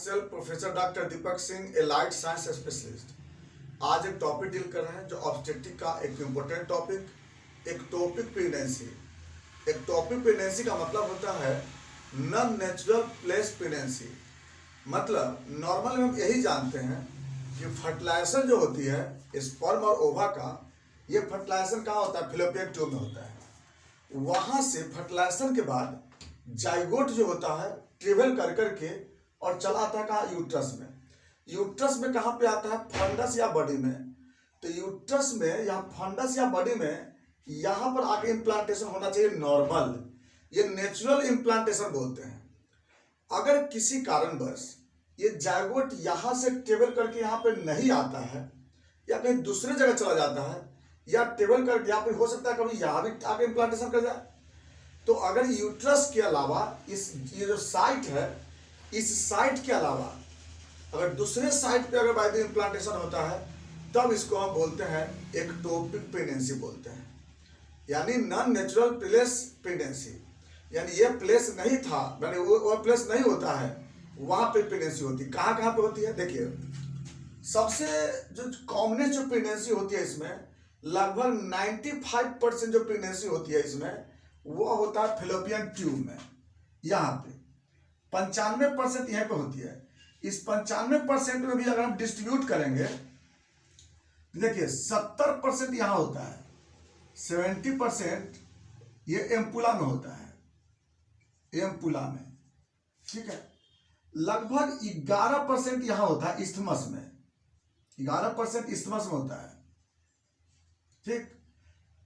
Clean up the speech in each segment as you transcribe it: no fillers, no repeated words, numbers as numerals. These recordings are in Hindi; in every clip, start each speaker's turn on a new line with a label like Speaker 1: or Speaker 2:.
Speaker 1: myself, Professor Dr. Deepak Singh, a light science specialist. आज एक टॉपिक डील कर रहे हैं जो ऑब्स्टेटिक का एक important topic, ectopic pregnancy. Ectopic pregnancy का मतलब होता है नॉन नेचुरल प्लेस प्रेगनेंसी। मतलब नॉर्मल हम यही जानते हैं कि फर्टिलाइजेशन जो होती है स्पर्म और ओवा का, ये फर्टिलाइजेशन कहाँ होता है? फैलोपियन ट्यूब में होता है। वहाँ से फर्टिलाइजेशन के बाद जाइगोट जो होता है ट्रेवल कर करके और चला आता है कहाँ? यूट्रस में। यूट्रस में कहाँ पे आता है? फंडस या बॉडी में। तो यूट्रस में या फंडस या बॉडी में यहाँ पर आके इम्प्लांटेशन होना चाहिए नॉर्मल, ये नेचुरल इम्प्लांटेशन बोलते हैं। अगर किसी कारणवश ये जाइगोट यहाँ से ट्रेवल करके यहाँ पे नहीं आता है या कहीं दूसरे जगह चला जाता है या ट्रेवल कर यहाँ पे हो सकता है कभी यहाँ भी आके इम्प्लांटेशन कर जाए, तो अगर यूट्रस के अलावा ये जो साइट है, इस साइट के अलावा अगर दूसरे साइट पे अगर बाय द इम्प्लांटेशन होता है तब इसको हम बोलते हैं एक्टोपिक प्रेगनेंसी बोलते हैं, यानी नॉन नेचुरल प्लेस प्रेगनेंसी। यानी ये प्लेस नहीं था, यानी वो प्लेस नहीं होता है, वहाँ पे प्रेगनेंसी होती है। कहाँ कहाँ पे होती है? देखिए, सबसे जो कॉमनेस्ट जो प्रेगनेंसी होती है इसमें लगभग 95% जो प्रेगनेंसी होती है इसमें वो होता है फैलोपियन ट्यूब में। यहाँ पे 95% यहाँ पे होती है। इस 95% में भी अगर हम डिस्ट्रीब्यूट करेंगे, देखिए 70% यहाँ होता है, 70% ये एम्पुला में होता है, एम्पुला में, ठीक है। लगभग 11% यहाँ होता है इस्थमस में, 11% इस्थमस में होता है, ठीक।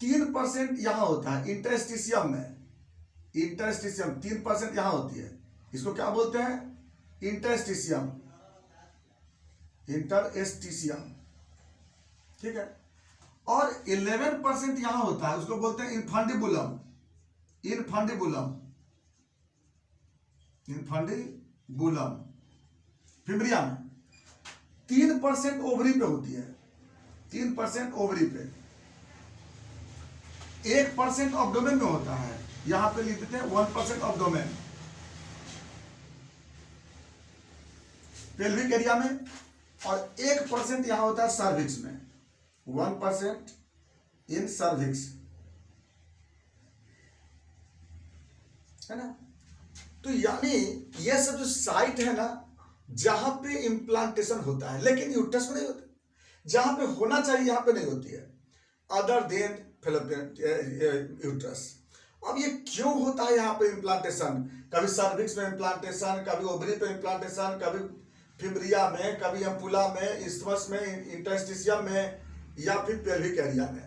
Speaker 1: 3% यहाँ होता है इंटरस्टिशियम में, इंटरस्टिशियम 3% यहाँ होती है, इसको क्या बोलते हैं? इंटरस्टिशियम, इंटरस्टिशियम, ठीक है। और 11% यहाँ होता है, उसको बोलते हैं इनफंडिबुलम, इनफंडिबुलम, इनफंडिबुलम फिब्रिया में। 3% ओवरी पे होती है, 3% ओवरी पे। 1% ऑब्डोमेन में होता है, यहां पे लिख देते हैं 1% ऑब्डोमेन पेल्विक एरिया में, और 1% यहां होता है सर्विक्स में, 1% इन सर्विक्स, है ना। तो यानी ये सब जो साइट है ना जहां पे इम्प्लांटेशन होता है, लेकिन यूट्रस में नहीं होता, जहां पे होना चाहिए यहां पे नहीं होती है, अदर देन फैलोपियन यूट्रस। अब ये क्यों होता है यहाँ पे इम्प्लांटेशन? कभी सर्विक्स में इम्प्लांटेशन, कभी ओवरी पे इम्प्लांटेशन, कभी फिब्रिया में, कभी एम्पुला में, इस्थमस में, इंटरस्टिशियम में, या फिर पेल्विक एरिया में।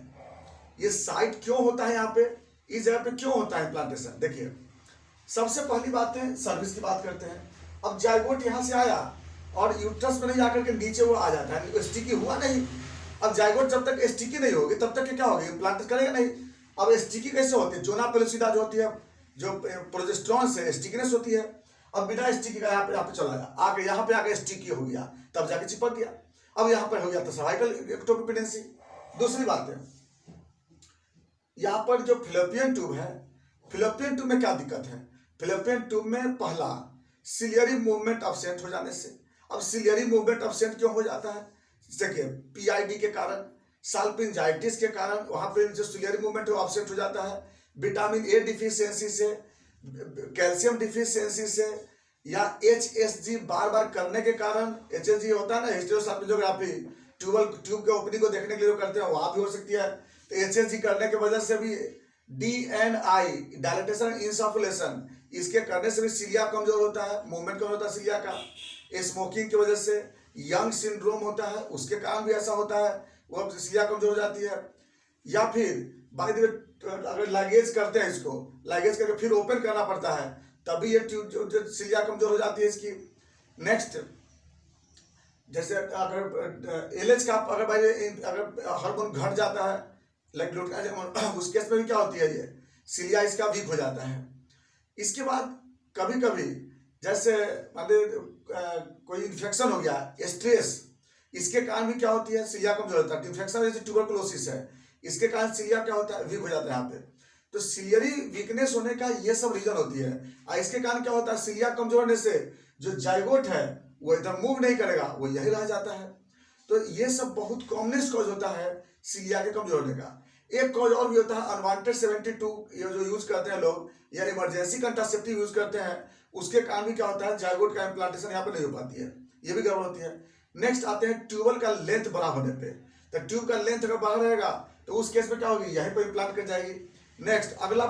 Speaker 1: ये साइट क्यों होता है यहाँ पे, इस जगह पे क्यों होता है इम्प्लांटेशन? देखिए, सबसे पहली बात है सर्विस की बात करते हैं। अब जाइगोट यहाँ से आया और यूट्रस में नहीं आकर के नीचे वो आ जाता है, स्टिकी हुआ नहीं। अब जाइगोट जब तक स्टिकी नहीं होगी तब तक क्या होगी? इम्प्लांट करेगा नहीं। अब स्टिकी कैसे होती है? जोना पेलोसिडा जो होती है, जो प्रोजेस्टेरॉन से स्टिकीनेस होती है। अब बिना स्टिकी का यहाँ पे चला गया, आगे यहाँ पे आगे स्टिकी हो गया, तब जाके चिपक गया। अब यहाँ पर हो गया तो सर्वाइकल एक्टोपिक प्रेगनेंसी। दूसरी बात है, यहाँ पर जो फैलोपियन ट्यूब है, फैलोपियन ट्यूब में क्या दिक्कत है? फैलोपियन ट्यूब में पहला सिलियरी मूवमेंट अब्सेंट हो जाने से। अब सिलियरी मूवमेंट अब्सेंट क्यों हो जाता है? देखिए, पीआईडी के कारण, साल्पिंजाइटिस के कारण वहां पे जो सिलियरी मूवमेंट है वो अब्सेंट हो जाता है। विटामिन ए डिफिशियंसी से, कैल्शियम डिफिशियंसी से, या एचएसजी बार बार करने के कारण, एचएसजी होता है ना हिस्टेरोसाल्पिंजोग्राफी, ट्यूब के ओपनिंग को देखने के लिए करते हैं, वहां भी हो सकती है। तो एचएसजी करने की वजह से भी, डीएनआई डायलेटेशन इंसफुलेशन, इसके करने से भी सिलिया कमजोर होता है, मूवमेंट कम होता है सिलिया का। स्मोकिंग की वजह से यंग सिंड्रोम होता है, उसके कारण भी ऐसा होता है, वो सिलिया कमजोर हो जाती है। या फिर बाय द वे अगर लागेज करते हैं, इसको लागेज करके फिर ओपन करना पड़ता है, तभी ये जो सिलिया कमजोर हो जाती है इसकी। नेक्स्ट, जैसे अगर एलएच का अगर हार्मोन घट जाता है, लाइक उस केस में भी क्या होती है, ये सिलिया इसका वीक हो जाता है। इसके बाद कभी कभी जैसे कोई इन्फेक्शन हो गया, स्ट्रेस, इसके कारण भी क्या होती है? सिलिया कमजोर होता है। इन्फेक्शन जैसे ट्यूबरकुलोसिस है, इसके कारण सिलिया क्या होता है? वीक हो जाता है यहाँ पे। तो सिलियरी वीकनेस होने का ये सब रीजन होती है। और इसके कारण क्या होता है? सिलिया कमजोर होने से जो जाइगोट है वो इधर मूव नहीं करेगा, वो यही रह जाता है। तो ये सब बहुत कॉमनेस्ट कॉज होता है सीलिया के कमजोर होने का। एक कॉज और भी होता है अनवांटेड 72, ये जो यूज करते हैं लोग या इमरजेंसी कंट्रासेप्टिव यूज करते हैं, उसके कारण भी क्या होता है जाइगोट का इम्प्लांटेशन यहाँ पे नहीं हो पाती है, ये भी गड़बड़ होती है। नेक्स्ट आते हैं ट्यूबल का लेंथ बड़ा होने पे। तो ट्यूब का लेंथ अगर बड़ा रहेगा तो उस केस में क्या होगी, यहीं पर इम्प्लांट कर जाएगी। नेक्स्ट अगला,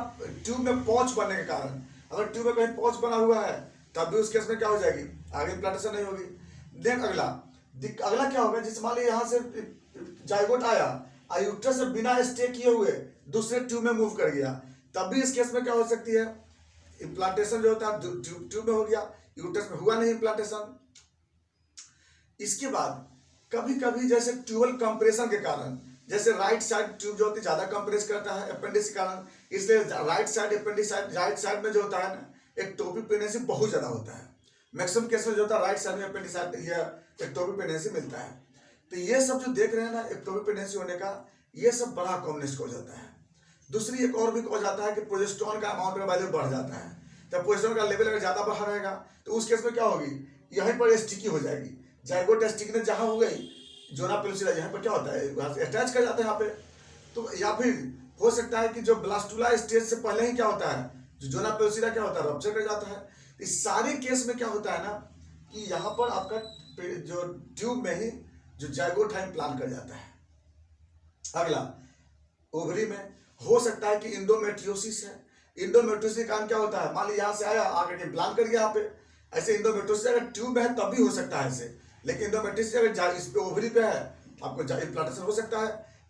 Speaker 1: ट्यूब में पॉच बनने के कारण, अगर ट्यूब में कहीं पॉच बना हुआ है तब भी उस केस में क्या हो जाएगी, आगे इम्प्लांटेशन नहीं होगी। देन अगला क्या होगा, जिस मान लीजिए यहाँ से जाइगोट आया, यूट्रस से बिना स्टे किए हुए दूसरे ट्यूब में मूव कर गया, तब भी इस केस में क्या हो सकती है, इम्प्लांटेशन जो होता है ट्यूब में हो गया, यूट्रस में हुआ नहीं इम्प्लांटेशन। इसके बाद कभी कभी जैसे ट्यूबल कंप्रेशन के कारण, जैसे राइट साइड ट्यूब जो होती है ज्यादा कंप्रेस करता है अपेंडिक्स के कारण, इसलिए right side appendix right side में जो होता है ना एक्टोपिक प्रेगनेंसी बहुत ज्यादा होता है। मैक्सिमम केस में जो होता है राइट साइड में अपेंडिक्स या एक्टोपिक प्रेगनेंसी मिलता है। तो ये सब जो देख रहे हैं ना एक्टोपिक प्रेगनेंसी होने का, ये सब बड़ा कॉमनेस्ट कॉज होता है। दूसरी एक और भी कॉज आता है कि प्रोजेस्टेरोन का अमाउंट का वैल्यू बढ़ जाता है। जब प्रोजेस्टेरोन का लेवल अगर ज्यादा बढ़ा रहेगा तो उस केस में क्या होगी, यहीं पर स्टिकी हो जाएगी, जाइगोट स्टिकनेस जहां हो गई, जोना पेलुसिला यहाँ पर क्या होता है अटैच कर जाते हैं यहाँ पे। तो या फिर हो सकता है कि जो ब्लास्टुला स्टेज से पहले ही क्या होता है, जो जोना पेलुसिला क्या होता है रप्चर कर जाता है। इस सारे केस में क्या होता है ना कि यहाँ पर आपका जो ट्यूब में ही जो जाइगोट है इम्प्लांट कर जाता है। अगला, ओवरी में हो सकता है कि इंडोमेट्रियोसिस है। इंडोमेट्रियोसिस के कारण क्या होता है, मान लीजिए यहाँ से आया आकर के इम्प्लांट कर गया यहाँ पे, ऐसे इंडोमेट्रियोसिस अगर ट्यूब में है तब भी हो सकता है ऐसे, लेकिन इंडोमेट्रियोसिस अगर इस पे ओवरी पे है आपको इम्प्लांटेशन हो सकता है।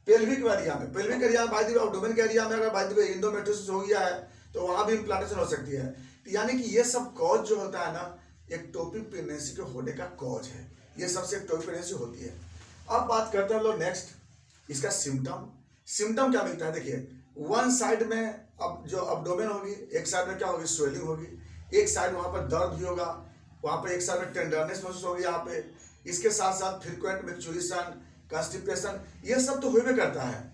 Speaker 1: पेल्विक एरिया में, पेल्विक एरिया में बाय द वे एब्डोमेन के एरिया में अगर बाय द वे इंडोमेट्रियोसिस हो गया है तो वहां भी इम्प्लांटेशन हो सकती है। यानी कि ये सब कॉज जो होता है ना एक्टोपिक प्रेगनेंसी के होने का कॉज है, ये सबसे एक्टोपिक प्रेगनेंसी होती है। अब बात करते हैं लोग नेक्स्ट इसका सिम्टम क्या मिलता है। देखिए वन साइड में अब जो एब्डोमेन होगी, एक साइड में क्या होगी स्वेलिंग होगी, एक साइड वहां पर दर्द भी होगा, वहां पर एक साइड में टेंडरनेस महसूस होगी यहाँ पे, इसके साथ साथ फ्रीक्वेंट मेंस्ट्रुएशन, कॉन्स्टिपेशन, ये सब तो होबे करता है।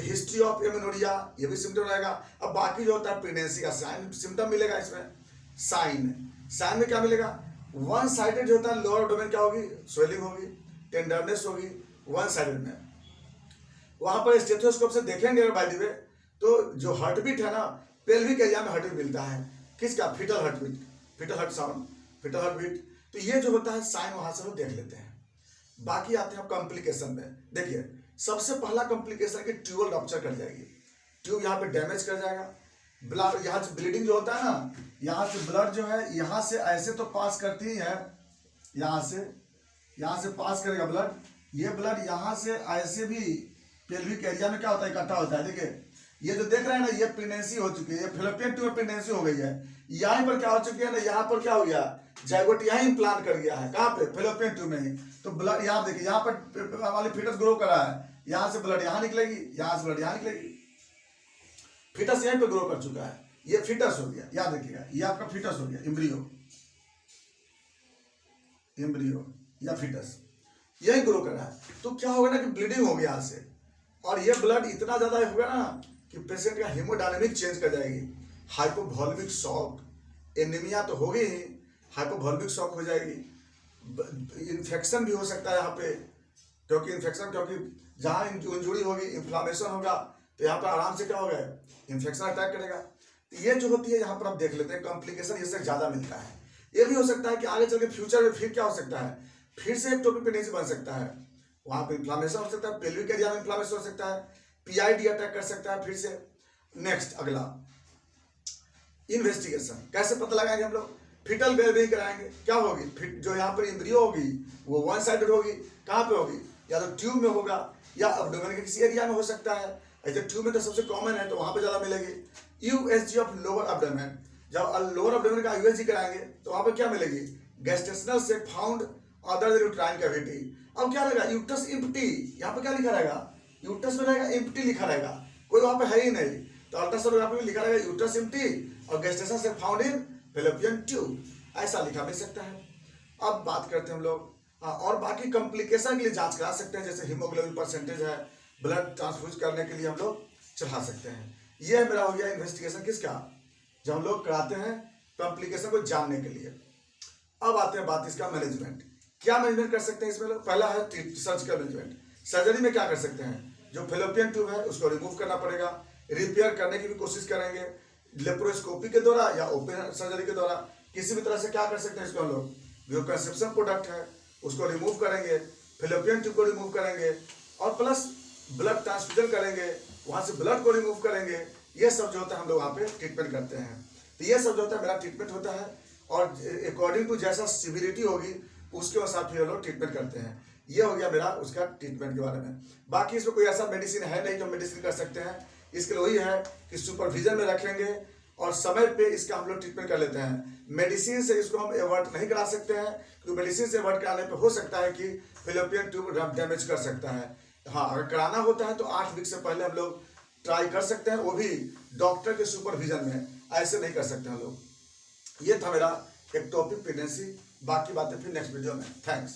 Speaker 1: हिस्ट्री ऑफ एमेनोरिया ये भी सिम्टम रहेगा। अब बाकी जो होता है प्रेगनेंसी का साइन सिम्टम मिलेगा इसमें। साइन में क्या मिलेगा, वन साइडेड जो होता है लोअर एब्डोमेन क्या होगी, स्वेलिंग होगी, टेंडरनेस होगी वन साइडेड में। वहां पर स्टेथोस्कोप से देखेंगे बाय द वे तो जो हार्ट बीट है ना पेल्विक एरिया में हार्ट बीट मिलता है, किसका, foetal heart beat, foetal heart sound, foetal heart beat. तो ये जो होता है साइन वहां से लोग देख लेते हैं। बाकी आते हैं कॉम्प्लिकेशन में। देखिए सबसे पहला कॉम्प्लिकेशन कि ट्यूबल रप्चर कर जाएगी, ट्यूब यहाँ पे डैमेज कर जाएगा, ब्लड यहाँ से ब्लीडिंग जो होता है ना, यहाँ से ब्लड जो है यहाँ से ऐसे तो पास करती ही है, यहाँ से पास करेगा ब्लड, ये ब्लड यहाँ से ऐसे भी पेल्विक एरिया में क्या होता है इकट्ठा होता है। देखिए ये जो देख रहे हैं ना ये प्रेगनेंसी हो चुकी है, ये फेलोपियन ट्यूब में प्रेगनेंसी हो गई है। यहाँ पर क्या हो चुकी है ना, यहाँ पर क्या हो गया, जाइगोट यहाँ इम्प्लांट कर गया है, कहाँ पे, फेलोपियन ट्यूब में ही। तो ब्लड यहाँ देखिए यहाँ पर वाली फीटस ग्रो करा है, यहाँ से ब्लड यहाँ निकलेगी, यहाँ से ब्लड यहाँ निकलेगी, फीटस यहीं पे ग्रो कर चुका है, ये फीटस हो गया, याद रखिएगा ये आपका फीटस हो गया, एम्ब्रियो या फीटस यही ग्रो कर रहा है। तो क्या होगा ना कि ब्लीडिंग हो गया यहाँ से, और ये ब्लड इतना ज्यादा होगा ना कि पेशेंट का हेमोडायनेमिक चेंज कर जाएगी, हाइपोवॉल्मिक शॉक, एनीमिया तो होगी ही, हाइपोवॉल्मिक शॉक हो जाएगी, इन्फेक्शन भी हो सकता है यहाँ पे, क्योंकि जहाँ इंजुरी होगी इन्फ्लामेशन होगा तो यहाँ पर आराम से क्या होगा इन्फेक्शन अटैक करेगा। तो ये जो होती है यहाँ पर आप देख लेते हैं कॉम्प्लिकेशन इससे ज्यादा मिलता है। ये भी हो सकता है कि आगे चल के फ्यूचर में फिर क्या हो सकता है, फिर से एक्टोपिक प्रेगनेंसी बन सकता है, वहां पे इन्फ्लामेशन हो सकता है, पेल्विक एरिया में इन्फ्लामेशन हो सकता है, पीआईडी अटैक कर सकता है फिर से। नेक्स्ट अगला इन्वेस्टिगेशन, कैसे पता लगाएंगे हम लोग, फीटल वेलबींग कराएंगे, क्या होगी, जो यहाँ पर एम्ब्रियो होगी वो वन साइडेड होगी, कहाँ पे होगी, या तो ट्यूब में होगा या एब्डोमेन के किसी एरिया में हो सकता है। ऐसे ट्यूब में तो सबसे कॉमन है तो वहां पे ज्यादा मिलेगी। यूएसजी ऑफ लोअर एब्डोमेन, जब लोअर एब्डोमेन का यूएसजी कराएंगे तो वहां पे क्या मिलेगी, गैस्ट्रेशनल से found other than uterine cavity. अब क्या रहेगा, यूट्रस इम्प्टी, यहाँ पे क्या लिखा रहेगा, यूट्रस में रहेगा इम्प्टी लिखा रहेगा, कोई वहां पे है ही नहीं, तो अल्ट्रासाउंड पे भी लिखा रहेगा यूट्रस इम्प्टी और गैस्ट्रेशन से फाउंड इन फेलोपियन ट्यूब, ऐसा लिखा मिल सकता है। अब बात करते हैं हम लोग और बाकी कॉम्प्लिकेशन के लिए जांच करा सकते हैं, जैसे हीमोग्लोबिन परसेंटेज है, ब्लड ट्रांसफ्यूज करने के लिए हम लोग चढ़ा सकते हैं। ये मेरा हो गया इन्वेस्टिगेशन किसका, जब हम लोग कराते हैं कॉम्प्लिकेशन को जानने के लिए। अब आते हैं बात इसका मैनेजमेंट। क्या मैनेजमेंट कर सकते हैं इसमें लोग? पहला है सर्जिकल मैनेजमेंट। सर्जरी में क्या कर सकते हैं? जो फेलोपियन ट्यूब है उसको रिमूव करना पड़ेगा, रिपेयर करने की भी कोशिश करेंगे लेप्रोस्कोपी के द्वारा या ओपन सर्जरी के द्वारा। किसी भी तरह से क्या कर सकते हैं इसको हम लोग? जो कंसेप्शन प्रोडक्ट है उसको रिमूव करेंगे, फेलोपियन ट्यूब को रिमूव करेंगे और प्लस ब्लड ट्रांसफ्यूजन करेंगे, वहाँ से ब्लड को रिमूव करेंगे। ये सब जो होता है हम लोग वहाँ पे ट्रीटमेंट करते हैं। तो ये सब जो होता है मेरा ट्रीटमेंट होता है और अकॉर्डिंग टू जैसा सिविरिटी होगी उसके अनुसार फिर हम लोग ट्रीटमेंट करते हैं। ये हो गया मेरा उसका ट्रीटमेंट के बारे में। बाकी इसमें कोई ऐसा मेडिसिन है नहीं जो मेडिसिन कर सकते हैं। इसके लिए वही है कि सुपरविजन में रखेंगे और समय पे इसका हम लोग ट्रीटमेंट कर लेते हैं। मेडिसिन से इसको हम एवर्ट नहीं करा सकते हैं, क्योंकि मेडिसिन से एवर्ट कराने पे हो सकता है कि फेलोपियन ट्यूब डैमेज कर सकता है। हाँ, अगर कराना होता है तो 8 वीक से पहले हम लोग ट्राई कर सकते हैं, वो भी डॉक्टर के सुपरविजन में। ऐसे नहीं कर सकते हम लोग। ये था मेरा एक टॉपिक प्रेगनेंसी। बाकी बातें फिर नेक्स्ट वीडियो में। थैंक्स।